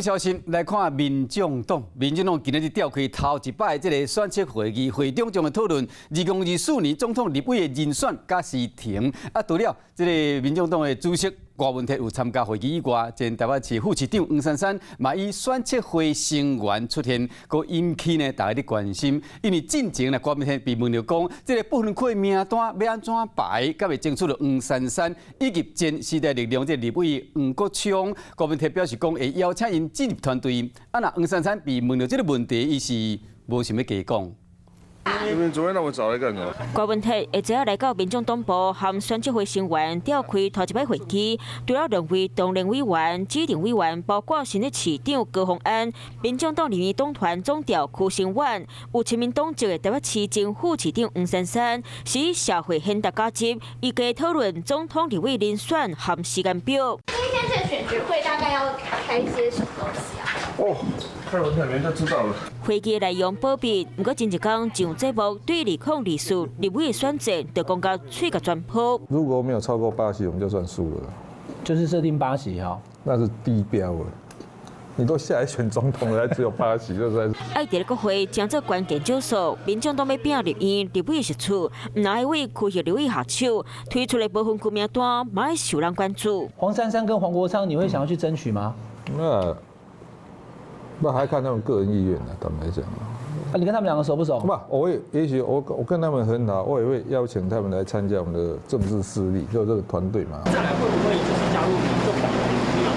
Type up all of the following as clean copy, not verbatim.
消息来看，民众党今日召开头一摆这个选测会议，会中将会讨论2024年总统立委的人选甲时程。除了这个民众党的主席郭文泰有参加会议以外，前台北市副市长黄珊珊嘛以选测会成员出现，佮引起呢大家的关心。因为进前呢，郭文泰被问到讲，这个不分区名单要安怎排，甲会争取到黄珊珊以及前时代力量这立委黄国昌。郭文泰表示讲会邀请因进入团队。那黄珊珊被问到这个问题，伊是无想要加讲。你们昨天让我找来干什么？郭文泰下晝來到民眾黨部，和選舉會成員召開頭一擺會議，除了兩位黨聯委員、指定委員，包括新的市長高虹安、民眾黨立院黨團總調區成員，有親民黨籍的台北市政府市長黃珊珊，是社會現代價值，以及討論總統立委人選和時間表。今天這個選舉會大概要開一些什麼東西啊？哦，看文泰明就知道了。會議內容保密，不過前一天上節目對2024數立委的選擇，就講到嘴角轉破。如果沒有超過8席，我們就算輸了。就是設定8席哈，那是低標了。你都下來選總統了，還只有8席，就是。愛在國會將這關鍵招數，民眾黨要拼立院立委的實處，唔能為區域立委下手，推出的不分區名單，馬上受人關注。黃珊珊跟黃國昌，你會想要去爭取嗎？那還看他們個人意願呢，坦白講。你跟他們兩個熟不熟？不，也許我跟他們很好，我也會邀請他們來參加我們的政治勢力，就這個團隊嘛。再來會不會就是加入民眾黨的力量？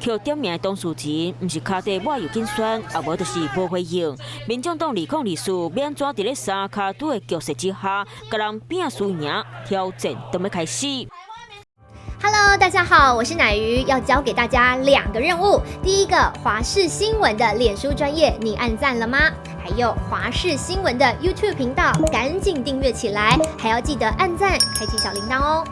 扣點名的董事長，唔是卡地我有競選，也無就是無回應。民眾黨2024數要安怎在咧三卡都的局勢之下，甲人拼輸贏，挑戰都要開始。Hello， 大家好，我是乃瑜，要教给大家2个任务。第一个，华视新闻的脸书专页，你按赞了吗？还有华视新闻的 YouTube 频道，赶紧订阅起来，还要记得按赞，开启小铃铛哦。